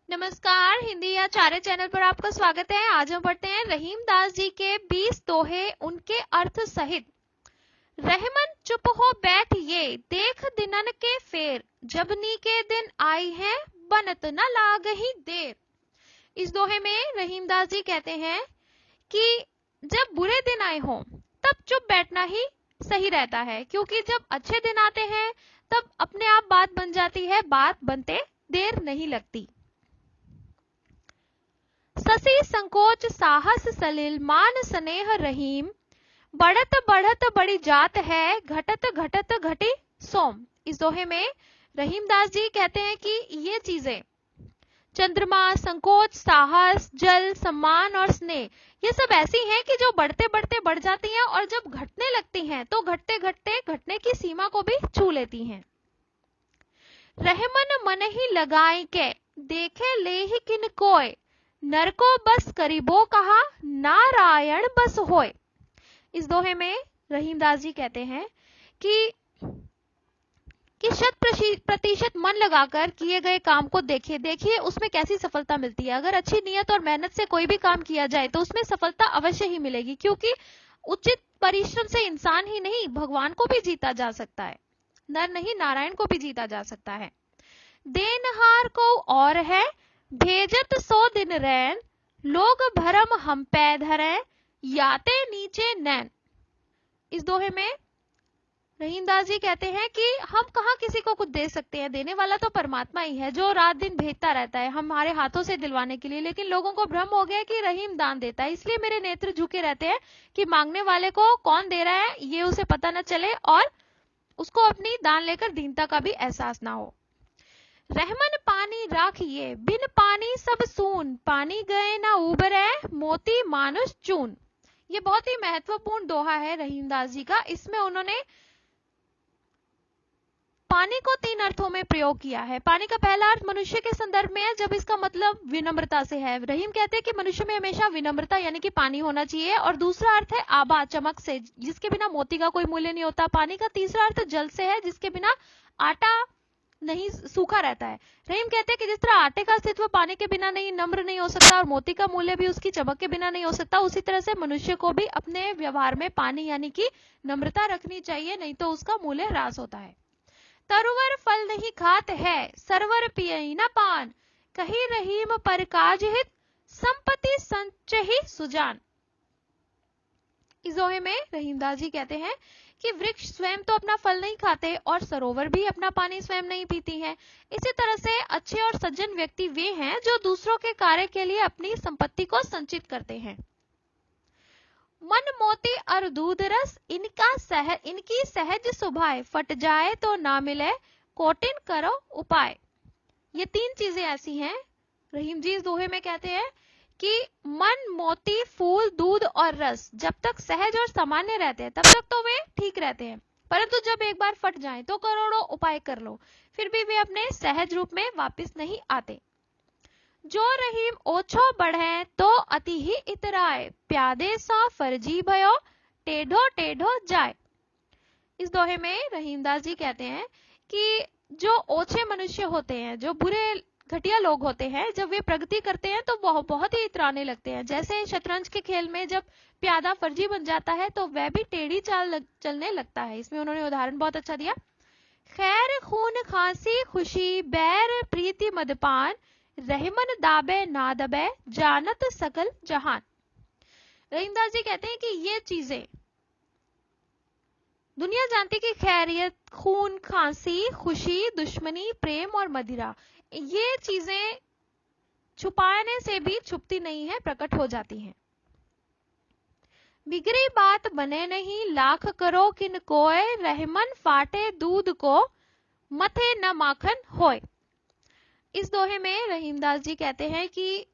नमस्कार, हिंदी या चारे चैनल पर आपका स्वागत है। आज हम पढ़ते हैं रहीमदास जी के 20 दोहे, उनके अर्थ सहित। रहमन चुप हो बैठ ये, देख दिनन के फेर, जब नी के दिन आई है, बनत न लागही देर। इस दोहे में रहीमदास जी कहते हैं कि जब बुरे दिन आए हों तब चुप बैठना ही सही रहता है, क्योंकि जब अच्छे दिन आते हैं तब अपने आप बात बन जाती है, बात बनते देर नहीं लगती। ससी संकोच साहस सलिल, मान स्नेह रहीम, बढ़त बढ़त बड़ी जात है, घटत घटत घटी सोम। इस दोहे में रहीमदास जी कहते हैं कि ये चीजें चंद्रमा, संकोच, साहस, जल, सम्मान और स्नेह, ये सब ऐसी हैं कि जो बढ़ते बढ़ते बढ़ जाती हैं और जब घटने लगती हैं तो घटते घटते घटने की सीमा को भी छू लेती हैं। रहमन मन ही लगाई के, देखे ले ही किन कोय, नर को बस करीबो कहा, नारायण बस होय। इस दोहे में रहीमदास जी कहते हैं कि 100% मन लगाकर किए गए काम को देखिए उसमें कैसी सफलता मिलती है। अगर अच्छी नियत और मेहनत से कोई भी काम किया जाए तो उसमें सफलता अवश्य ही मिलेगी, क्योंकि उचित परिश्रम से इंसान ही नहीं भगवान को भी जीता जा सकता है, नर नहीं नारायण को भी जीता जा सकता है। देनहार को और है, भेजत 100 दिन रैन, लोग भरम हम पै धरें, याते नीचे नैन। इस दोहे में रहीमदास जी कहते हैं कि हम कहाँ किसी को कुछ दे सकते हैं, देने वाला तो परमात्मा ही है जो रात दिन भेजता रहता है हमारे हाथों से दिलवाने के लिए। लेकिन लोगों को भ्रम हो गया कि रहीम दान देता है, इसलिए मेरे नेत्र झुके रहते हैं कि मांगने वाले को कौन दे रहा है ये उसे पता न चले और उसको अपनी दान लेकर दीनता का भी एहसास ना हो। रहमन पानी राखिए, बिन पानी सब सून, पानी गए ना उबरे, मोती मानुष चून। ये बहुत ही महत्वपूर्ण दोहा है रहीमदास जी का। इसमें उन्होंने पानी को 3 अर्थों में प्रयोग किया है। पानी का पहला अर्थ मनुष्य के संदर्भ में है, जब इसका मतलब विनम्रता से है। रहीम कहते हैं कि मनुष्य में हमेशा विनम्रता यानी कि पानी होना चाहिए। और दूसरा अर्थ है आबा, चमक से, जिसके बिना मोती का कोई मूल्य नहीं होता। पानी का तीसरा अर्थ जल से है, जिसके बिना आटा नहीं सूखा रहता है। रहीम कहते हैं कि जिस तरह आटे का अस्तित्व पानी के बिना नहीं, नम्र नहीं हो सकता, और मोती का मूल्य भी उसकी चमक के बिना नहीं हो सकता, उसी तरह से मनुष्य को भी अपने व्यवहार में पानी यानी कि नम्रता रखनी चाहिए, नहीं तो उसका मूल्य ह्रास होता है। तरुवर फल नहीं खात है, सरवर पियई न पान, कही रहीम पर काज हित, संपत्ति संचहि सुजान। इस दोहे में रहीमदास जी कहते हैं कि वृक्ष स्वयं तो अपना फल नहीं खाते और सरोवर भी अपना पानी स्वयं नहीं पीती हैं। इसी तरह से अच्छे और सज्जन व्यक्ति वे हैं जो दूसरों के कार्य के लिए अपनी संपत्ति को संचित करते हैं। मन मोती और दूध रस, इनकी सहज सुभाए, फट जाए तो ना मिले, कोटिन करो उपाय। ये 3 चीजें ऐसी हैं, रहीम जी इस दोहे में कहते हैं कि मन, मोती, फूल, दूध और रस जब तक सहज और सामान्य रहते हैं तब तक तो वे ठीक रहते हैं, परंतु जब एक बार फट जाएं तो करोड़ों उपाय कर लो फिर भी वे अपने सहज रूप में वापस नहीं आते। जो रहीम ओछो बढ़े तो अति ही इतराए, प्यादे सा फर्जी भयो, टेढ़ो टेढ़ो जाए। इस दोहे में रहीमदास जी कहते हैं कि जो ओछे मनुष्य होते हैं, जो बुरे घटिया लोग होते हैं, जब वे प्रगति करते हैं तो वह बहुत ही इतराने लगते हैं। जैसे शतरंज के खेल में जब प्यादा फर्जी बन जाता है तो वह भी टेढ़ी चाल चलने लगता है। इसमें उन्होंने उदाहरण बहुत अच्छा दिया। खैर खून खांसी खुशी, बैर प्रीति मदपान, रहमन दाबे ना दबे, जानत सकल जहान। रहीमदास जी कहते हैं कि ये चीजें दुनिया जानती कि खैरियत, खून खांसी, खुशी, दुश्मनी, प्रेम और मदिरा, ये चीजें छुपाने से भी छुपती नहीं है, प्रकट हो जाती हैं। बिगड़ी बात बने नहीं, लाख करो किन कोय, रहमन फाटे दूध को, मथे न माखन होय। इस दोहे में रहीमदास जी कहते हैं कि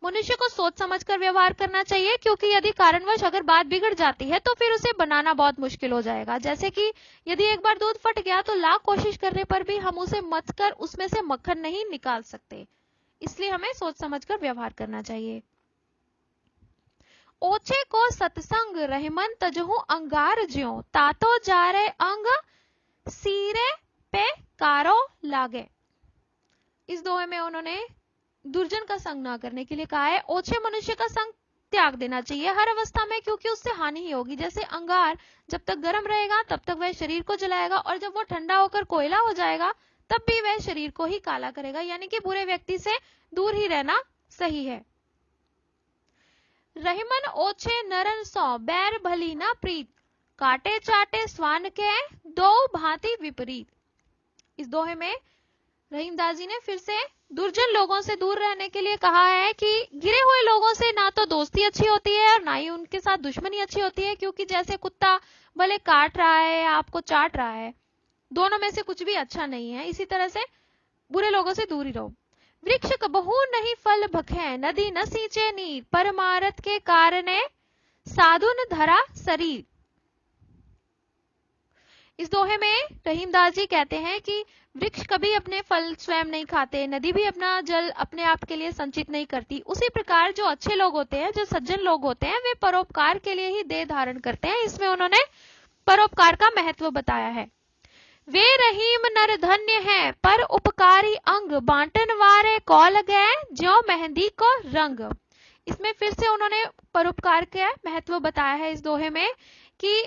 मनुष्य को सोच समझकर व्यवहार करना चाहिए, क्योंकि यदि कारणवश अगर बात बिगड़ जाती है तो फिर उसे बनाना बहुत मुश्किल हो जाएगा। जैसे कि यदि एक बार दूध फट गया तो लाख कोशिश करने पर भी हम उसे मथ कर उसमें से मक्खन नहीं निकाल सकते, इसलिए हमें सोच समझकर व्यवहार करना चाहिए। ओछे को सत्संग, रहमन तजहु अंगार ज्यों, तातो जारे अंग, सीरे पे कारो लागे। इस दोहे में उन्होंने दुर्जन का संग ना करने के लिए कहा है। ओछे मनुष्य का संग त्याग देना चाहिए हर अवस्था में, क्योंकि उससे हानि ही होगी। जैसे अंगार जब तक गर्म रहेगा तब तक वह शरीर को जलाएगा, और जब वो ठंडा होकर कोयला हो जाएगा तब भी वह शरीर को ही काला करेगा। यानी कि बुरे व्यक्ति से दूर ही रहना सही है। रहीमन ओछे नरन सौ बैर भली ना प्रीत, काटे चाटे स्वान के दो भांति विपरीत। इस दोहे में रहीमदास जी ने फिर से दुर्जन लोगों से दूर रहने के लिए कहा है कि गिरे हुए लोगों से ना तो दोस्ती अच्छी होती है और ना ही उनके साथ दुश्मनी अच्छी होती है, क्योंकि जैसे कुत्ता भले काट रहा है या आपको चाट रहा है, दोनों में से कुछ भी अच्छा नहीं है। इसी तरह से बुरे लोगों से दूर ही रहो। वृक्ष कबहू नहीं फल भखे, नदी न सींचे नीर, परमारथ के कारणे साधु न धरा शरीर। इस दोहे में रहीमदास जी कहते हैं कि वृक्ष कभी अपने फल स्वयं नहीं खाते, नदी भी अपना जल अपने आप के लिए संचित नहीं करती। उसी प्रकार जो अच्छे लोग होते हैं, जो सज्जन लोग होते हैं, वे परोपकार के लिए ही देह धारण करते हैं। इसमें उन्होंने परोपकार का महत्व बताया है। वे रहीम नर धन्य है, पर उपकारी अंग, बांटन वारे कौल गए ज्यों मेहंदी को रंग। इसमें फिर से उन्होंने परोपकार का महत्व बताया है इस दोहे में कि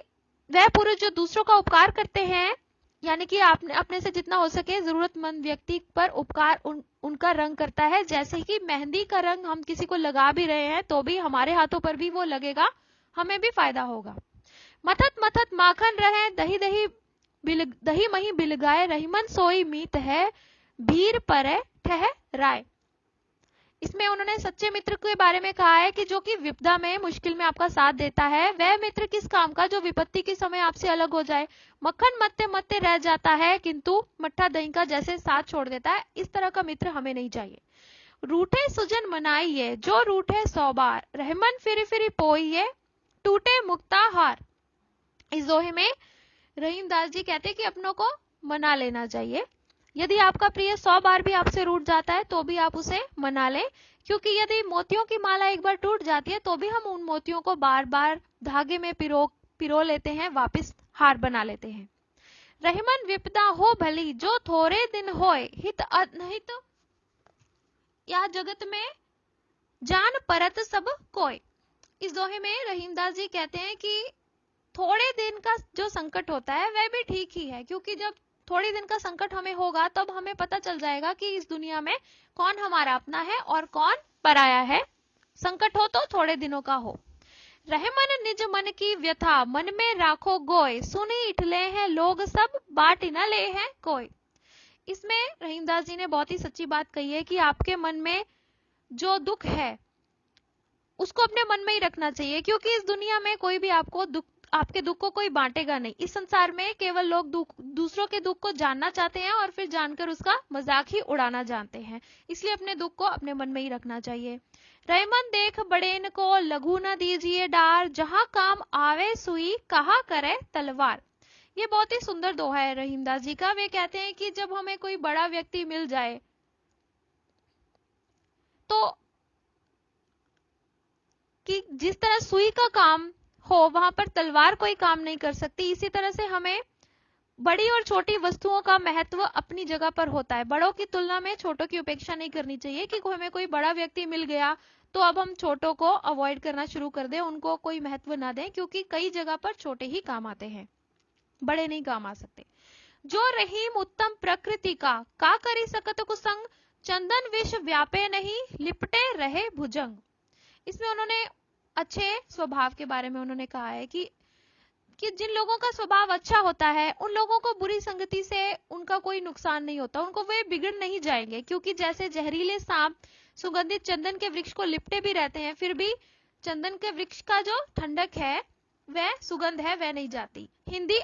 वह पुरुष जो दूसरों का उपकार करते हैं, यानी कि आपने अपने से जितना हो सके जरूरतमंद व्यक्ति पर उपकार उनका रंग करता है। जैसे कि मेहंदी का रंग हम किसी को लगा भी रहे हैं तो भी हमारे हाथों पर भी वो लगेगा, हमें भी फायदा होगा। मथत मथत माखन रहे, दही मही बिलगाए, रहीमन सोई मीत है, भीर परे ठहराए। इसमें उन्होंने सच्चे मित्र के बारे में कहा है कि जो कि विपदा में, मुश्किल में आपका साथ देता है। वह मित्र किस काम का जो विपत्ति के समय आपसे अलग हो जाए। मक्खन मत्ते मत्ते रह जाता है, किंतु मट्ठा दही का जैसे साथ छोड़ देता है, इस तरह का मित्र हमें नहीं चाहिए। रूठे सुजन मनाइए, जो रूठे 100 बार, रहमन फिरी फिरी पोइए, टूटे मुक्ता हार। इस दोहे में रहीमदास जी कहते हैं कि अपनों को मना लेना चाहिए। यदि आपका प्रिय 100 बार भी आपसे रूठ जाता है तो भी आप उसे मना लें, क्योंकि यदि मोतियों की माला एक बार टूट जाती है तो भी हम उन मोतियों को बार बार धागे में पिरो लेते हैं, वापस हार बना लेते हैं। रहीमन विपदा हो भली, जो थोड़े दिन होए, हित अनहित या जगत में जान परत सब कोय। इस दोहे में रहीमदास जी कहते हैं कि थोड़े दिन का जो संकट होता है वह भी ठीक ही है, क्योंकि जब थोड़े दिन का संकट हमें होगा तब हमें पता चल जाएगा कि इस दुनिया में कौन हमारा अपना है और कौन पराया है। संकट हो तो थोड़े दिनों का हो। रहमन निज मन की व्यथा, मन में राखो गोय, सुनी इठले हैं लोग सब, बाट न ले हैं कोई। इसमें रहीमदास जी ने बहुत ही सच्ची बात कही है कि आपके मन में जो दुख है उसको अपने मन में ही रखना चाहिए, क्योंकि इस दुनिया में कोई भी आपके दुख को कोई बांटेगा नहीं। इस संसार में केवल लोग दूसरों के दुख को जानना चाहते हैं और फिर जानकर उसका मजाक ही उड़ाना जानते हैं। इसलिए अपने दुख को अपने मन में ही रखना चाहिए। रहमन देख बड़ेन को, लघु न दीजिए डार, जहां काम आवे सुई, कहा करे तलवार। ये बहुत ही सुंदर दोहा है रहीमदास जी का। वे कहते हैं कि जब हमें कोई बड़ा व्यक्ति मिल जाए तो कि जिस तरह सुई का काम हो वहां पर तलवार कोई काम नहीं कर सकती, इसी तरह से हमें बड़ी और छोटी वस्तुओं का महत्व अपनी जगह पर होता है। बड़ों की तुलना में छोटों की उपेक्षा नहीं करनी चाहिए कि हमें कोई बड़ा व्यक्ति मिल गया तो अब हम छोटों को अवॉइड करना शुरू कर दें, उनको कोई महत्व ना दें, क्योंकि कई जगह पर छोटे ही काम आते हैं, बड़े नहीं काम आ सकते। जो रहीम उत्तम प्रकृति का करी सकत कुसंग, चंदन विष व्यापे नहीं, लिपटे रहे भुजंग। इसमें उन्होंने अच्छे स्वभाव के बारे में उन्होंने कहा है कि जिन लोगों का स्वभाव अच्छा होता है उन लोगों को बुरी संगति से उनका कोई नुकसान नहीं होता, उनको वे बिगड़ नहीं जाएंगे, क्योंकि जैसे जहरीले सांप सुगंधित चंदन के वृक्ष को लिपटे भी रहते हैं, फिर भी चंदन के वृक्ष का जो ठंडक है, वह सुगंध है, वह नहीं जाती। हिंदी